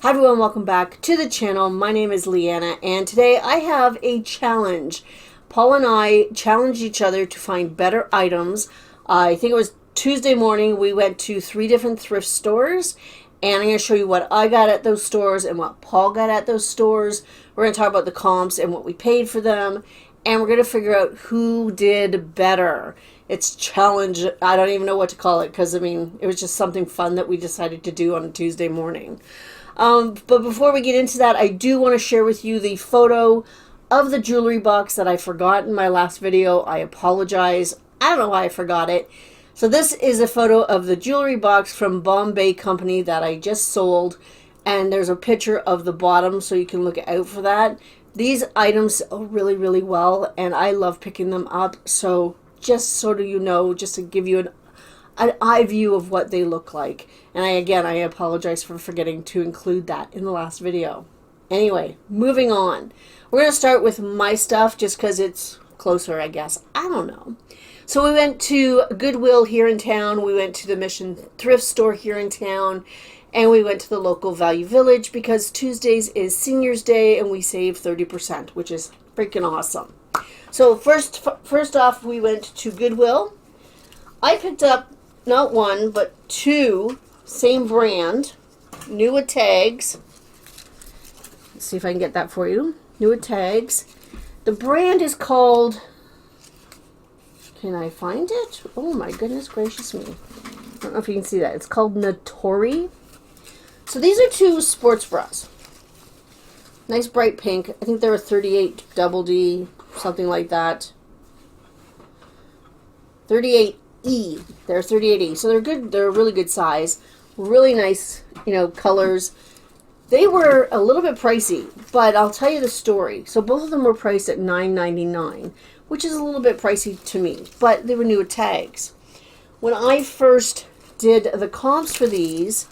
Hi everyone, welcome back to the channel. My name is Leanna and today I have a challenge. Paul and I challenged each other to find better items. I think it was Tuesday morning. We went to 3 different thrift stores and I'm going to show you what I got at those stores and what Paul got at those stores. We're going to talk about the comps and what we paid for them, and we're going to figure out who did better. It's challenge. I don't even know what to call it because, I mean, it was just something fun that we decided to do on a Tuesday morning. But before we get into that, I do want to share with you the photo of the jewelry box that I forgot in my last video. I apologize. I don't know why I forgot it. So this is a photo of the jewelry box from Bombay Company that I just sold. And there's a picture of the bottom so you can look out for that. These items sell really, really well. And I love picking them up. So just so that you know, just to give you an eye view of what they look like. And I apologize for forgetting to include that in the last video. Anyway, moving on. We're going to start with my stuff just because it's closer, I guess. I don't know. So we went to Goodwill here in town. We went to the Mission thrift store here in town. And we went to the local Value Village because Tuesdays is Seniors Day and we save 30%, which is freaking awesome. So first off, we went to Goodwill. I picked up not one, but 2 same brand, new with tags. Let's see if I can get that for you. New with tags. The brand is called, can I find it? Oh my goodness gracious me. I don't know if you can see that. It's called Notori. So these are 2 sports bras. Nice bright pink. I think they're a 38 double D, something like that. 38E. They're 38E. So they're good. They're a really good size. Really nice, colors. They were a little bit pricey, but I'll tell you the story. So both of them were priced at $9.99, which is a little bit pricey to me, but they were new with tags. When I first did the comps for these,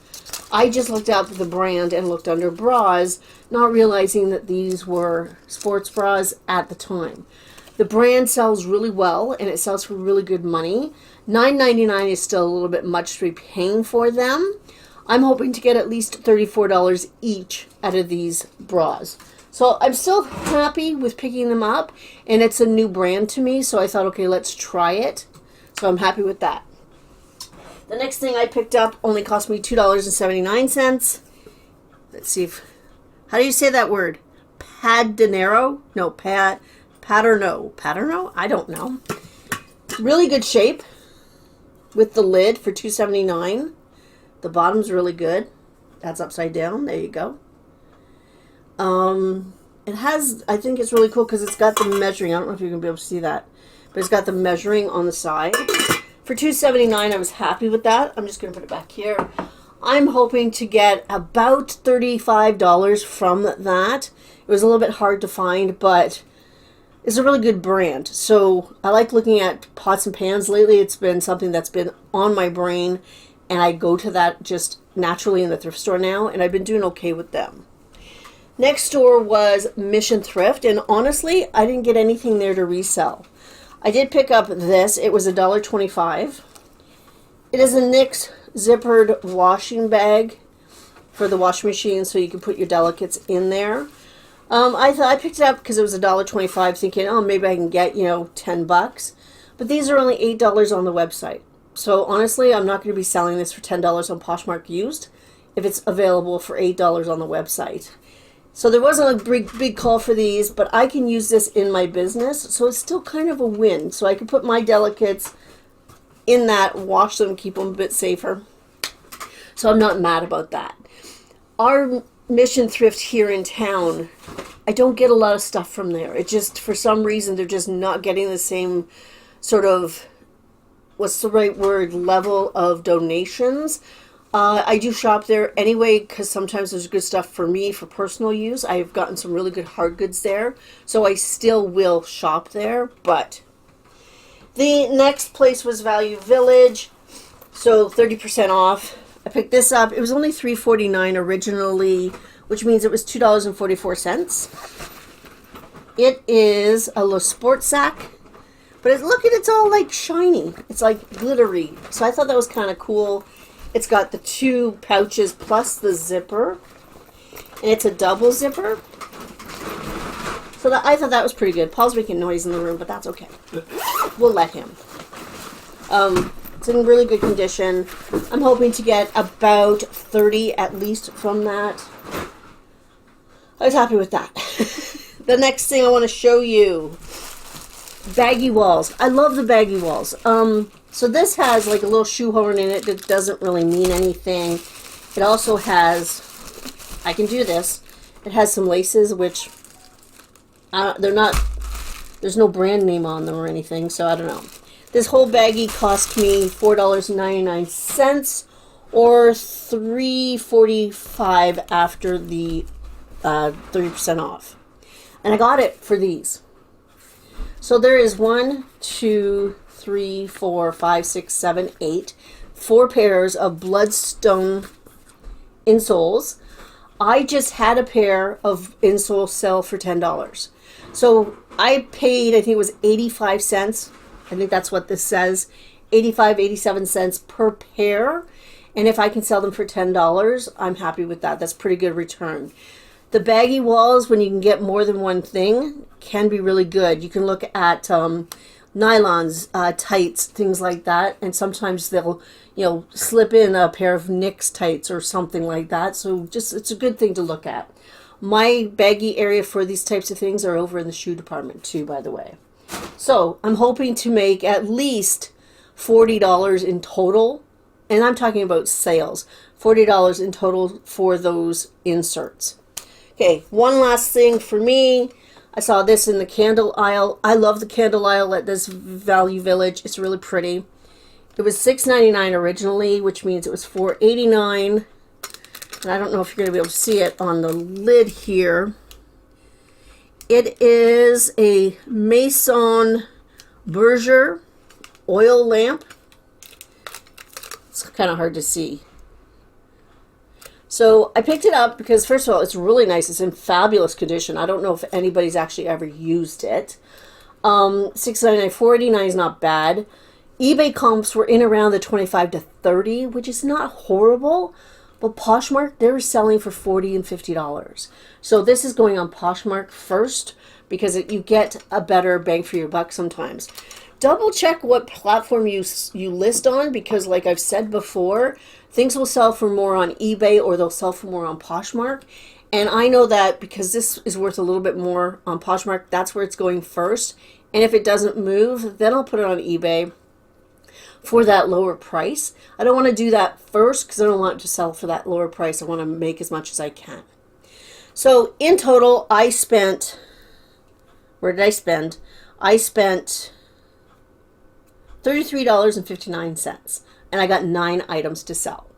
I just looked up the brand and looked under bras, not realizing that these were sports bras at the time. The brand sells really well, and it sells for really good money. $9.99 is still a little bit much to be paying for them. I'm hoping to get at least $34 each out of these bras. So I'm still happy with picking them up, and it's a new brand to me, so I thought, okay, let's try it. So I'm happy with that. The next thing I picked up only cost me $2.79. Let's see if, how do you say that word? Paterno? No, Paterno? I don't know. Really good shape with the lid for $2.79. The bottom's really good. That's upside down. There you go. It has, I think it's really cool because it's got the measuring. I don't know if you're going to be able to see that, but it's got the measuring on the side. For $2.79, I was happy with that. I'm just going to put it back here. I'm hoping to get about $35 from that. It was a little bit hard to find, but it's a really good brand. So I like looking at pots and pans. Lately, it's been something that's been on my brain, and I go to that just naturally in the thrift store now, and I've been doing okay with them. Next store was Mission Thrift, and honestly, I didn't get anything there to resell. I did pick up this. It was $1.25. It is a NYX zippered washing bag for the washing machine, so you can put your delicates in there. I picked it up because it was $1.25, thinking, oh, maybe I can get, $10. But these are only $8 on the website. So honestly, I'm not going to be selling this for $10 on Poshmark used if it's available for $8 on the website. So there wasn't a big call for these, but I can use this in my business, so it's still kind of a win. So I can put my delicates in that, wash them, keep them a bit safer. So I'm not mad about that. Our Mission Thrift here in town, I don't get a lot of stuff from there. It just, for some reason, they're just not getting the same sort of, what's the right word, level of donations. I do shop there anyway because sometimes there's good stuff for me for personal use. I've gotten some really good hard goods there, so I still will shop there. But the next place was Value Village, so 30% off. I picked this up. It was only $3.49 originally, which means it was $2.44. It is a Le Sport sack, but look at it's all like shiny. It's like glittery. So I thought that was kind of cool. It's got the 2 pouches plus the zipper. And it's a double zipper. So that, I thought that was pretty good. Paul's making noise in the room, but that's okay. We'll let him. It's in really good condition. I'm hoping to get about 30 at least from that. I was happy with that. The next thing I want to show you, baggy walls. I love the baggy walls. So this has like a little shoehorn in it that doesn't really mean anything. It also has, I can do this. It has some laces, which they're not, there's no brand name on them or anything, so I don't know. This whole baggie cost me $4.99 or $3.45 after the 30% off. And I got it for these. So there is 1, 2, 3, 4, 5, 6, 7, 8, 4 pairs of Bloodstone insoles. I just had a pair of insoles sell for $10. So I paid, I think it was 85 cents. I think that's what this says. 85, 87 cents per pair. And if I can sell them for $10, I'm happy with that. That's pretty good return. The baggy walls, when you can get more than one thing, can be really good. You can look at nylons, tights, things like that. And sometimes they'll, slip in a pair of Knix tights or something like that. So just, it's a good thing to look at. My baggy area for these types of things are over in the shoe department too, by the way. So I'm hoping to make at least $40 in total. And I'm talking about sales. $40 in total for those inserts. Okay, one last thing for me. I saw this in the candle aisle. I love the candle aisle at this Value Village. It's really pretty. It was $6.99 originally, which means it was $4.89. And I don't know if you're going to be able to see it on the lid here. It is a Maison Berger oil lamp. It's kind of hard to see. So I picked it up because, first of all, it's really nice. It's in fabulous condition. I don't know if anybody's actually ever used it. $6.99, $4.89 is not bad. eBay comps were in around the 25 to 30, which is not horrible. But Poshmark, they were selling for $40 and $50. So this is going on Poshmark first because you get a better bang for your buck sometimes. Double check what platform you list on because, like I've said before, things will sell for more on eBay or they'll sell for more on Poshmark. And I know that because this is worth a little bit more on Poshmark, that's where it's going first. And if it doesn't move, then I'll put it on eBay for that lower price. I don't want to do that first because I don't want it to sell for that lower price. I want to make as much as I can. So in total, I spent, where did I spend? I spent $33.59 and I got 9 items to sell.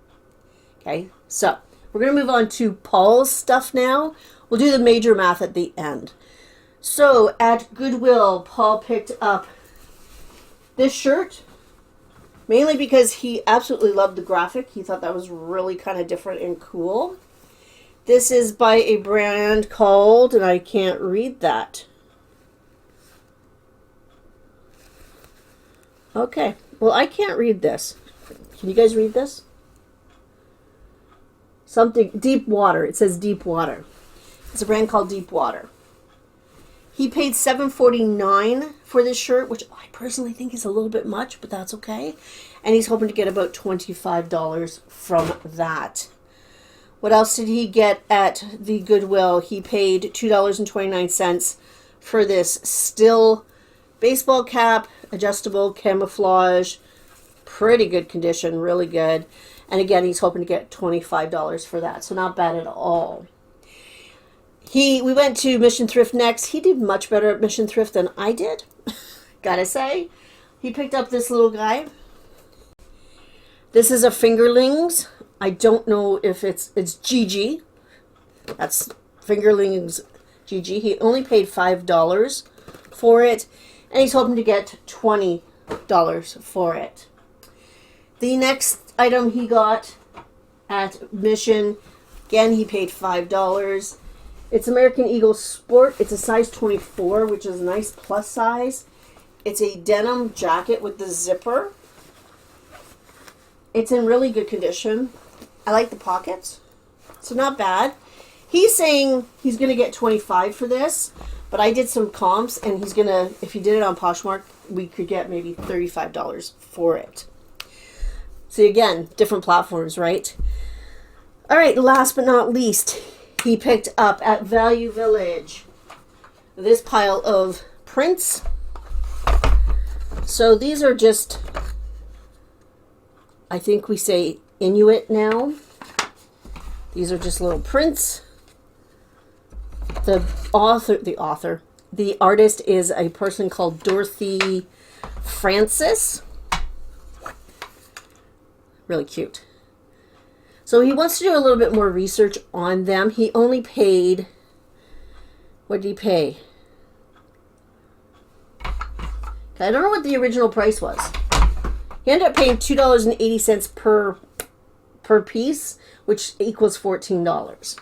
Okay, so we're going to move on to Paul's stuff now. We'll do the major math at the end. So at Goodwill, Paul picked up this shirt, mainly because he absolutely loved the graphic. He thought that was really kind of different and cool. This is by a brand called, and I can't read that. Okay, well, I can't read this. Can you guys read this? Something, Deep Water. It says Deep Water. It's a brand called Deep Water. He paid $7.49 for this shirt, which I personally think is a little bit much, but that's okay. And he's hoping to get about $25 from that. What else did he get at the Goodwill? He paid $2.29 for this Still baseball cap, adjustable camouflage, pretty good condition, really good. And again, he's hoping to get $25 for that, so not bad at all. We went to Mission Thrift next. He did much better at Mission Thrift than I did, gotta say. He picked up this little guy. This is a Fingerlings. I don't know if it's GG. That's Fingerlings GG. He only paid $5 for it, and he's hoping to get $20 for it. The next item he got at Mission, again, he paid $5. It's American Eagle Sport. It's a size 24, which is a nice plus size. It's a denim jacket with the zipper. It's in really good condition. I like the pockets, so not bad. He's saying he's going to get 25 for this, but I did some comps, and he's going to, if he did it on Poshmark, we could get maybe $35 for it. See, again, different platforms, right? All right, last but not least, he picked up at Value Village this pile of prints. So these are just, I think we say Inuit now. These are just little prints. The artist is a person called Dorothy Francis. Really cute. So he wants to do a little bit more research on them. He only paid, what did he pay? I don't know what the original price was. He ended up paying $2.80 per piece, which equals $14.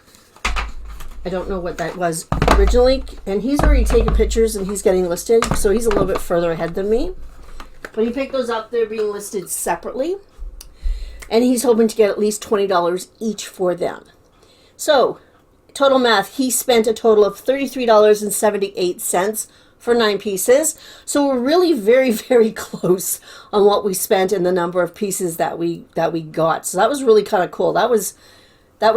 I don't know what that was originally. And he's already taken pictures and he's getting listed, so he's a little bit further ahead than me. But he picked those up. They're being listed separately. And he's hoping to get at least $20 each for them. So, total math, he spent a total of $33.78 for 9 pieces. So we're really very, very close on what we spent and the number of pieces that we got. So that was really kind of cool. That was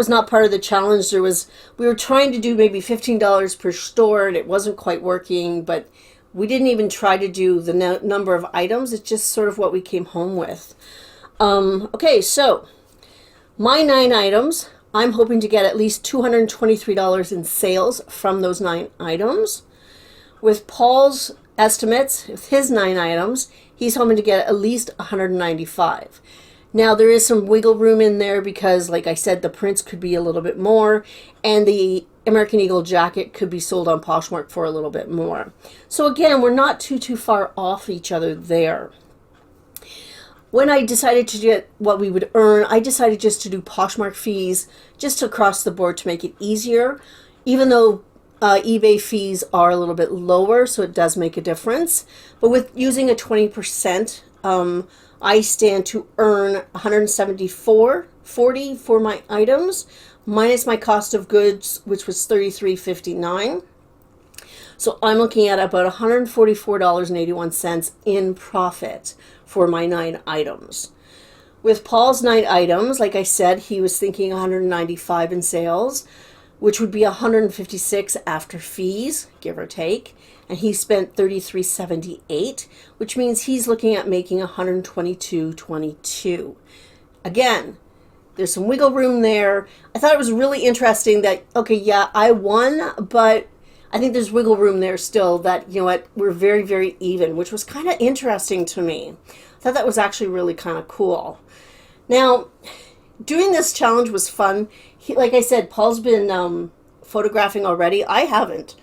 not part of the challenge. We were trying to do maybe $15 per store, and it wasn't quite working, but we didn't even try to do the number of items. It's just sort of what we came home with. Okay, so my 9 items, I'm hoping to get at least $223 in sales from those 9 items. With Paul's estimates, with his 9 items, he's hoping to get at least $195. Now, there is some wiggle room in there because, like I said, the prints could be a little bit more, and the American Eagle jacket could be sold on Poshmark for a little bit more. So again, we're not too far off each other there. When I decided to get what we would earn, I decided just to do Poshmark fees just across the board to make it easier, even though eBay fees are a little bit lower, so it does make a difference. But with using a 20%, I stand to earn $174.40 for my items, minus my cost of goods, which was $33.59. So I'm looking at about $144.81 in profit for my 9 items. With Paul's 9 items, like I said, he was thinking $195 in sales, which would be $156 after fees, give or take. And he spent $33.78, which means he's looking at making $122.22. Again, there's some wiggle room there. I thought it was really interesting that, okay, yeah, I won, but I think there's wiggle room there still that, you know what, we're very, very even, which was kind of interesting to me. I thought that was actually really kind of cool. Now, doing this challenge was fun. Like I said, Paul's been photographing already. I haven't.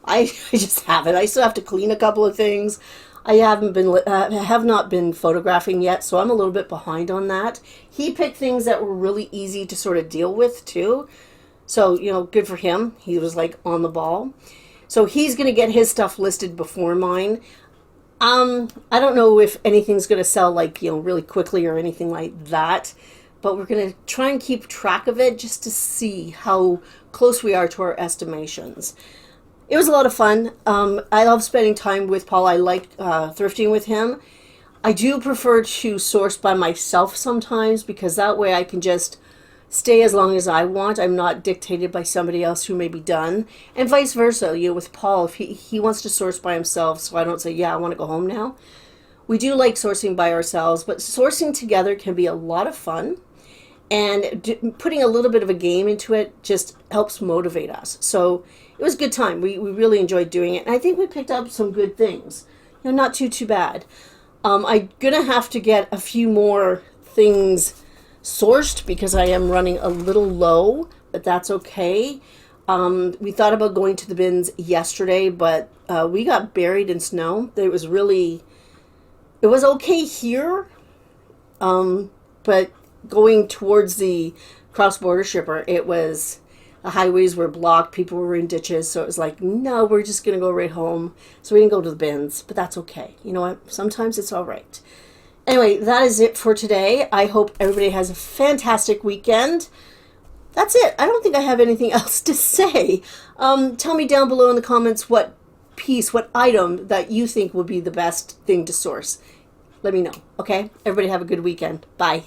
I just haven't. I still have to clean a couple of things. I have not been photographing yet, so I'm a little bit behind on that. He picked things that were really easy to sort of deal with too. So, you know, good for him. He was like on the ball. So he's going to get his stuff listed before mine. I don't know if anything's going to sell like, you know, really quickly or anything like that, but we're going to try and keep track of it just to see how close we are to our estimations. It was a lot of fun. I love spending time with Paul. I like thrifting with him. I do prefer to source by myself sometimes because that way I can just stay as long as I want. I'm not dictated by somebody else who may be done. And vice versa, you know, with Paul, if he wants to source by himself, so I don't say, yeah, I want to go home now. We do like sourcing by ourselves, but sourcing together can be a lot of fun. And putting a little bit of a game into it just helps motivate us. So it was a good time. We really enjoyed doing it. And I think we picked up some good things. You know, not too bad. I'm going to have to get a few more things sourced because I am running a little low, but that's okay. We thought about going to the bins yesterday, but we got buried in snow. It was okay here, but going towards the cross-border shipper, the highways were blocked, people were in ditches, so it was like, no, we're just going to go right home. So we didn't go to the bins, but that's okay. You know what? Sometimes it's all right. Anyway, that is it for today. I hope everybody has a fantastic weekend. that's it. I don't think I have anything else to say. Tell me down below in the comments what item that you think would be the best thing to source. Let me know, okay? Everybody have a good weekend. Bye.